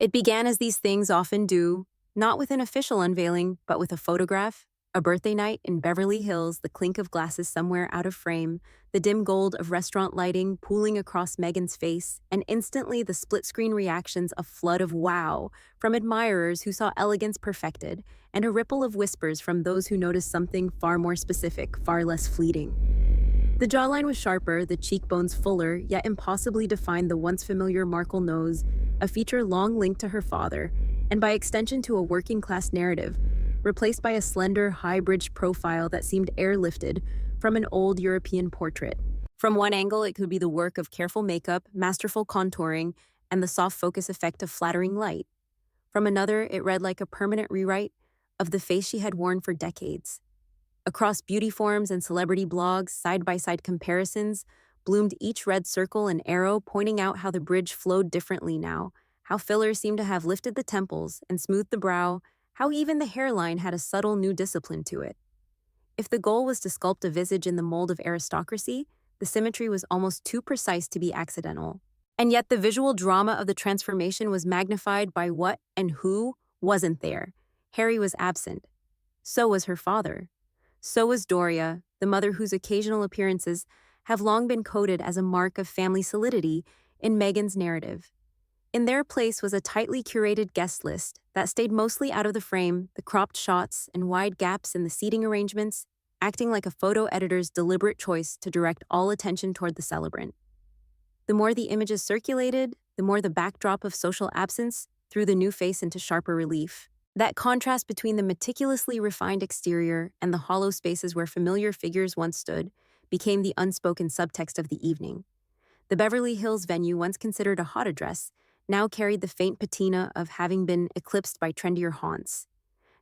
It began as these things often do, not with an official unveiling, but with a photograph, a birthday night in Beverly Hills, the clink of glasses somewhere out of frame, the dim gold of restaurant lighting pooling across Meghan's face, and instantly the split-screen reactions a flood of wow from admirers who saw elegance perfected, and a ripple of whispers from those who noticed something far more specific, far less fleeting. The jawline was sharper, the cheekbones fuller, yet impossibly defined the once familiar Markle nose, a feature long linked to her father, and by extension to a working-class narrative, replaced by a slender, high-bridged profile that seemed airlifted from an old European portrait. From one angle, it could be the work of careful makeup, masterful contouring, and the soft focus effect of flattering light. From another, it read like a permanent rewrite of the face she had worn for decades. Across beauty forums and celebrity blogs, side-by-side comparisons bloomed each red circle and arrow, pointing out how the bridge flowed differently now, how fillers seemed to have lifted the temples and smoothed the brow, how even the hairline had a subtle new discipline to it. If the goal was to sculpt a visage in the mold of aristocracy, the symmetry was almost too precise to be accidental. And yet the visual drama of the transformation was magnified by what and who wasn't there. Harry was absent. So was her father. So was Doria, the mother whose occasional appearances have long been coded as a mark of family solidity in Meghan's narrative. In their place was a tightly curated guest list that stayed mostly out of the frame, the cropped shots and wide gaps in the seating arrangements, acting like a photo editor's deliberate choice to direct all attention toward the celebrant. The more the images circulated, the more the backdrop of social absence threw the new face into sharper relief. That contrast between the meticulously refined exterior and the hollow spaces where familiar figures once stood became the unspoken subtext of the evening. The Beverly Hills venue, once considered a hot address, now carried the faint patina of having been eclipsed by trendier haunts.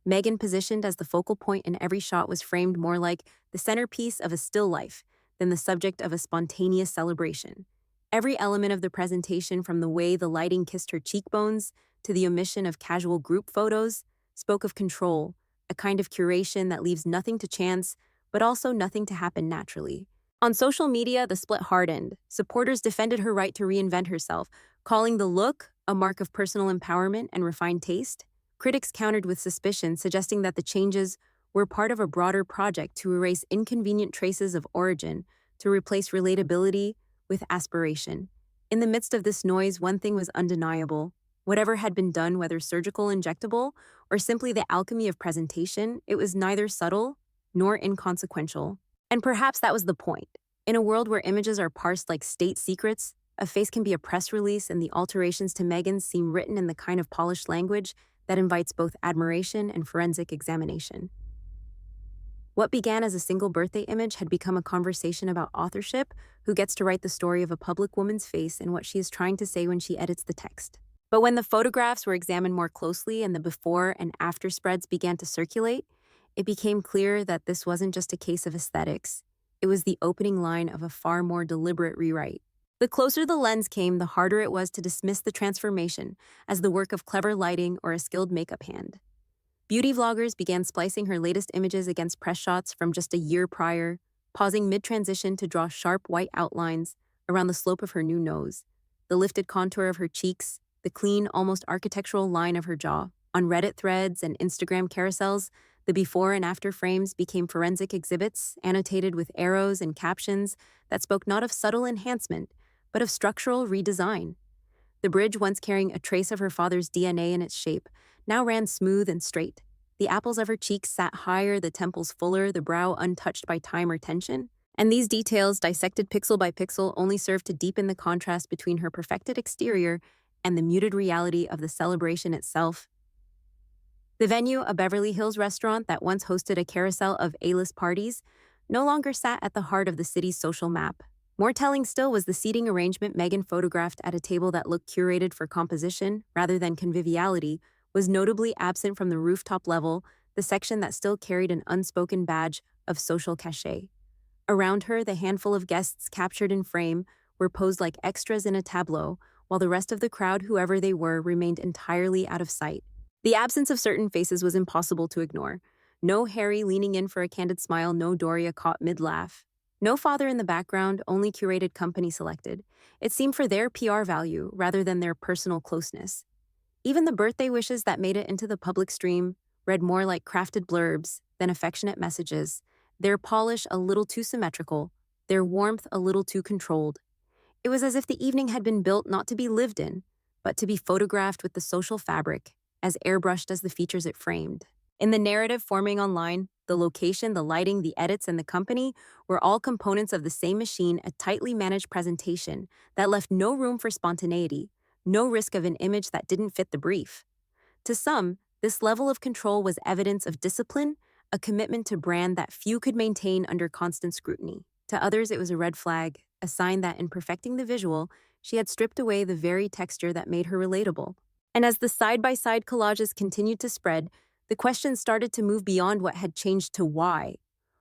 Meghan, positioned as the focal point in every shot, was framed more like the centerpiece of a still life than the subject of a spontaneous celebration. Every element of the presentation, from the way the lighting kissed her cheekbones to the omission of casual group photos, spoke of control, a kind of curation that leaves nothing to chance, but also nothing to happen naturally. On social media, the split hardened. Supporters defended her right to reinvent herself, calling the look a mark of personal empowerment and refined taste. Critics countered with suspicion, suggesting that the changes were part of a broader project to erase inconvenient traces of origin, to replace relatability with aspiration. In the midst of this noise, one thing was undeniable. Whatever had been done, whether surgical, injectable, or simply the alchemy of presentation, it was neither subtle nor inconsequential. And perhaps that was the point. In a world where images are parsed like state secrets, a face can be a press release, and the alterations to Meghan seem written in the kind of polished language that invites both admiration and forensic examination. What began as a single birthday image had become a conversation about authorship, who gets to write the story of a public woman's face and what she is trying to say when she edits the text. But when the photographs were examined more closely and the before and after spreads began to circulate, it became clear that this wasn't just a case of aesthetics. It was the opening line of a far more deliberate rewrite. The closer the lens came, the harder it was to dismiss the transformation as the work of clever lighting or a skilled makeup hand. Beauty vloggers began splicing her latest images against press shots from just a year prior, pausing mid-transition to draw sharp white outlines around the slope of her new nose, the lifted contour of her cheeks, the clean, almost architectural line of her jaw. On Reddit threads and Instagram carousels, the before and after frames became forensic exhibits, annotated with arrows and captions that spoke not of subtle enhancement, but of structural redesign. The bridge, once carrying a trace of her father's DNA in its shape, now ran smooth and straight. The apples of her cheeks sat higher, the temples fuller, the brow untouched by time or tension. And these details, dissected pixel by pixel, only served to deepen the contrast between her perfected exterior and the muted reality of the celebration itself. The venue, a Beverly Hills restaurant that once hosted a carousel of A-list parties, no longer sat at the heart of the city's social map. More telling still was the seating arrangement. Meghan, photographed at a table that looked curated for composition rather than conviviality, was notably absent from the rooftop level, the section that still carried an unspoken badge of social cachet. Around her, the handful of guests captured in frame were posed like extras in a tableau, while the rest of the crowd, whoever they were, remained entirely out of sight. The absence of certain faces was impossible to ignore. No Harry leaning in for a candid smile, no Doria caught mid-laugh. No father in the background, only curated company selected. It seemed for their PR value rather than their personal closeness. Even the birthday wishes that made it into the public stream read more like crafted blurbs than affectionate messages, their polish a little too symmetrical, their warmth a little too controlled. It was as if the evening had been built not to be lived in, but to be photographed with the social fabric, as airbrushed as the features it framed. In the narrative forming online, the location, the lighting, the edits, and the company were all components of the same machine, a tightly managed presentation that left no room for spontaneity, no risk of an image that didn't fit the brief. To some, this level of control was evidence of discipline, a commitment to brand that few could maintain under constant scrutiny. To others, it was a red flag, a sign that in perfecting the visual, she had stripped away the very texture that made her relatable. And as the side-by-side collages continued to spread, the questions started to move beyond what had changed to why.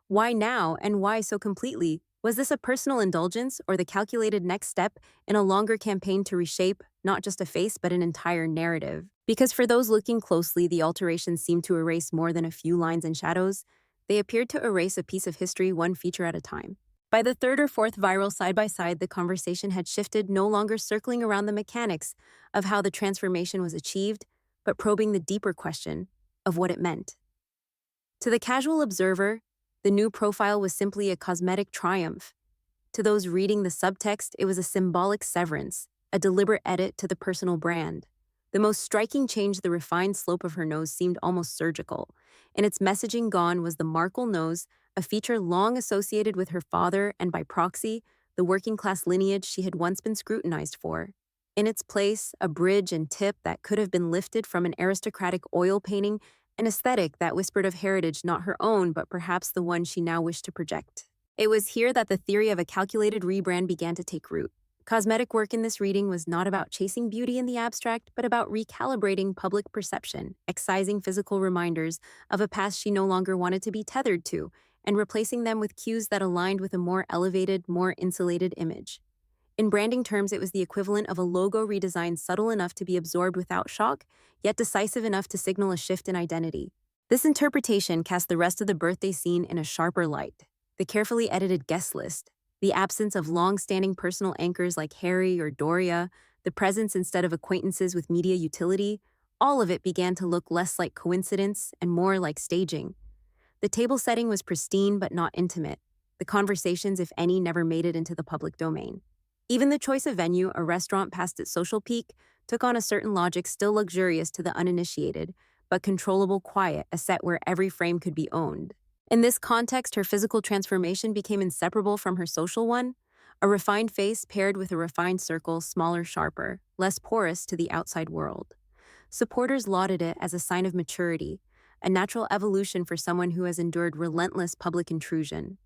Why now, and why so completely? Was this a personal indulgence or the calculated next step in a longer campaign to reshape not just a face but an entire narrative? Because for those looking closely, the alterations seemed to erase more than a few lines and shadows. They appeared to erase a piece of history one feature at a time. By the third or fourth viral side-by-side, the conversation had shifted, no longer circling around the mechanics of how the transformation was achieved, but probing the deeper question of what it meant. To the casual observer, the new profile was simply a cosmetic triumph. To those reading the subtext, it was a symbolic severance, a deliberate edit to the personal brand. The most striking change, the refined slope of her nose, seemed almost surgical. In its messaging, gone was the Markle nose, a feature long associated with her father and, by proxy, the working-class lineage she had once been scrutinized for. In its place, a bridge and tip that could have been lifted from an aristocratic oil painting, an aesthetic that whispered of heritage not her own, but perhaps the one she now wished to project. It was here that the theory of a calculated rebrand began to take root. Cosmetic work in this reading was not about chasing beauty in the abstract, but about recalibrating public perception, excising physical reminders of a past she no longer wanted to be tethered to, and replacing them with cues that aligned with a more elevated, more insulated image. In branding terms, it was the equivalent of a logo redesign, subtle enough to be absorbed without shock, yet decisive enough to signal a shift in identity. This interpretation cast the rest of the birthday scene in a sharper light. The carefully edited guest list, the absence of long-standing personal anchors like Harry or Doria, the presence instead of acquaintances with media utility, all of it began to look less like coincidence and more like staging. The table setting was pristine but not intimate. The conversations, if any, never made it into the public domain. Even the choice of venue, a restaurant past its social peak, took on a certain logic still luxurious to the uninitiated, but controllable quiet, a set where every frame could be owned. In this context, her physical transformation became inseparable from her social one, a refined face paired with a refined circle, smaller, sharper, less porous to the outside world. Supporters lauded it as a sign of maturity, a natural evolution for someone who has endured relentless public intrusion.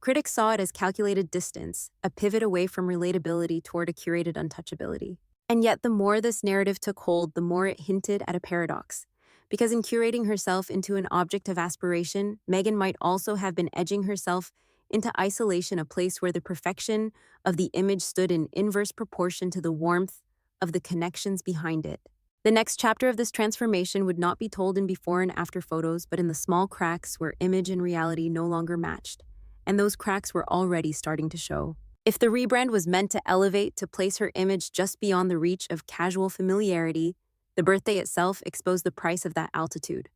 Critics saw it as calculated distance, a pivot away from relatability toward a curated untouchability. And yet, the more this narrative took hold, the more it hinted at a paradox. Because in curating herself into an object of aspiration, Meghan might also have been edging herself into isolation, a place where the perfection of the image stood in inverse proportion to the warmth of the connections behind it. The next chapter of this transformation would not be told in before and after photos, but in the small cracks where image and reality no longer matched. And those cracks were already starting to show. If the rebrand was meant to elevate, to place her image just beyond the reach of casual familiarity, the birthday itself exposed the price of that altitude.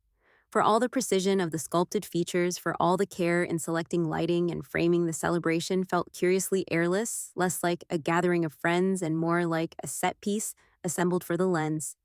For all the precision of the sculpted features, for all the care in selecting lighting and framing, the celebration felt curiously airless, less like a gathering of friends and more like a set piece assembled for the lens.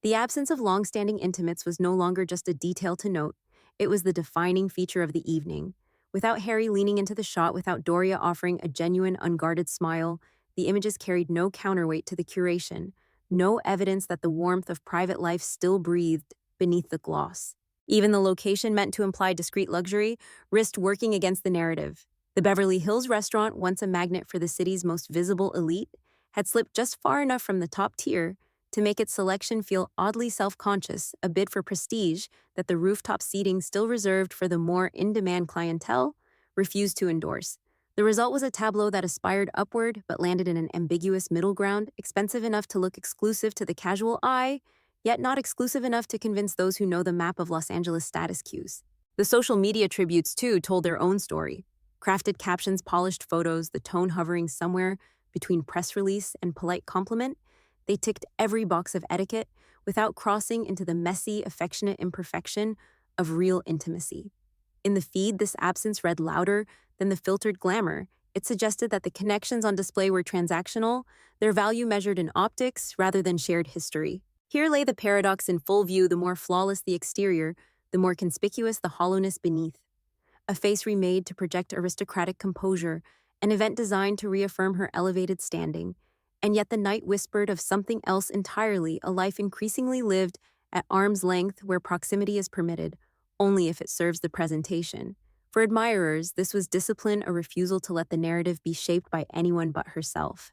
The absence of long-standing intimates was no longer just a detail to note, it was the defining feature of the evening. Without Harry leaning into the shot, without Doria offering a genuine, unguarded smile, the images carried no counterweight to the curation, no evidence that the warmth of private life still breathed beneath the gloss. Even the location, meant to imply discreet luxury, risked working against the narrative. The Beverly Hills restaurant, once a magnet for the city's most visible elite, had slipped just far enough from the top tier to make its selection feel oddly self-conscious, a bid for prestige that the rooftop seating still reserved for the more in-demand clientele refused to endorse. The result was a tableau that aspired upward but landed in an ambiguous middle ground, expensive enough to look exclusive to the casual eye, yet not exclusive enough to convince those who know the map of Los Angeles status cues. The social media tributes, too, told their own story. Crafted captions, polished photos, the tone hovering somewhere between press release and polite compliment, They ticked every box of etiquette without crossing into the messy, affectionate imperfection of real intimacy. In the feed, this absence read louder than the filtered glamour. It suggested that the connections on display were transactional, their value measured in optics rather than shared history. Here lay the paradox in full view: the more flawless the exterior, the more conspicuous the hollowness beneath. A face remade to project aristocratic composure, an event designed to reaffirm her elevated standing. And yet the night whispered of something else entirely: a life increasingly lived at arm's length where proximity is permitted, only if it serves the presentation. For admirers, this was discipline, a refusal to let the narrative be shaped by anyone but herself.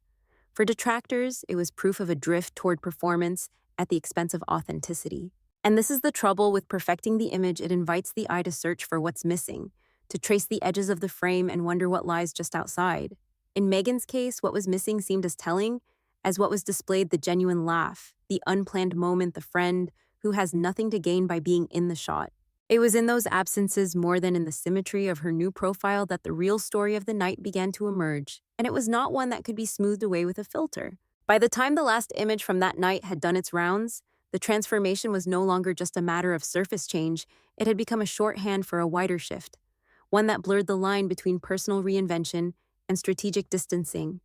For detractors, it was proof of a drift toward performance at the expense of authenticity. And this is the trouble with perfecting the image: it invites the eye to search for what's missing, to trace the edges of the frame and wonder what lies just outside. In Meghan's case, what was missing seemed as telling as what was displayed: the genuine laugh, the unplanned moment, the friend who has nothing to gain by being in the shot. It was in those absences, more than in the symmetry of her new profile, that the real story of the night began to emerge, and it was not one that could be smoothed away with a filter. By the time the last image from that night had done its rounds, the transformation was no longer just a matter of surface change. It had become a shorthand for a wider shift, one that blurred the line between personal reinvention and strategic distancing.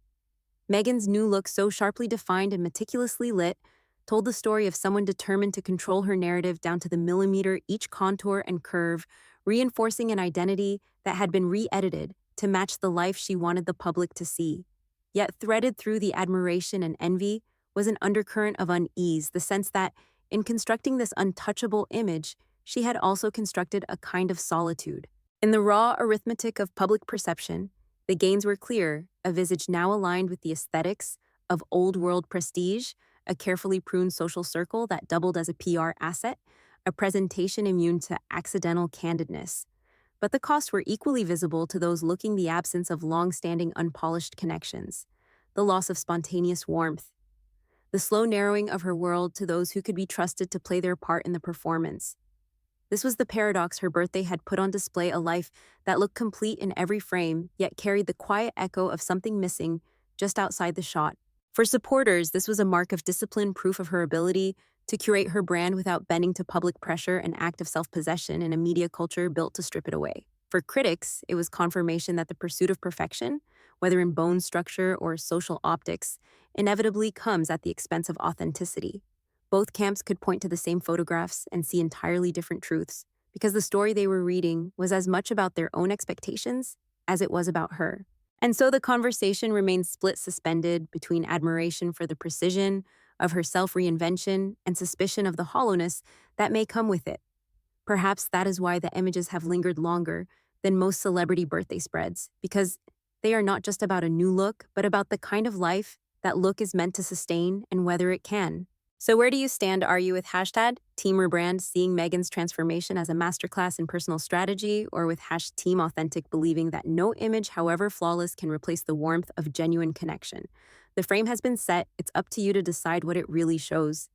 Meghan's new look, so sharply defined and meticulously lit, told the story of someone determined to control her narrative down to the millimeter, each contour and curve, reinforcing an identity that had been re-edited to match the life she wanted the public to see. Yet threaded through the admiration and envy was an undercurrent of unease, the sense that, in constructing this untouchable image, she had also constructed a kind of solitude. In the raw arithmetic of public perception, the gains were clear: a visage now aligned with the aesthetics of old-world prestige, a carefully pruned social circle that doubled as a PR asset, a presentation immune to accidental candidness. But the costs were equally visible to those looking: the absence of long-standing unpolished connections, the loss of spontaneous warmth, the slow narrowing of her world to those who could be trusted to play their part in the performance. This was the paradox: her birthday had put on display a life that looked complete in every frame, yet carried the quiet echo of something missing just outside the shot. For supporters, this was a mark of discipline, proof of her ability to curate her brand without bending to public pressure, an act of self-possession in a media culture built to strip it away. For critics, it was confirmation that the pursuit of perfection, whether in bone structure or social optics, inevitably comes at the expense of authenticity. Both camps could point to the same photographs and see entirely different truths, because the story they were reading was as much about their own expectations as it was about her. And so the conversation remained split, suspended between admiration for the precision of her self-reinvention and suspicion of the hollowness that may come with it. Perhaps that is why the images have lingered longer than most celebrity birthday spreads, because they are not just about a new look, but about the kind of life that look is meant to sustain and whether it can. So where do you stand? Are you with hashtag Team Rebrand, seeing Meghan's transformation as a masterclass in personal strategy, or with Team Authentic, believing that no image, however flawless, can replace the warmth of genuine connection? The frame has been set. It's up to you to decide what it really shows.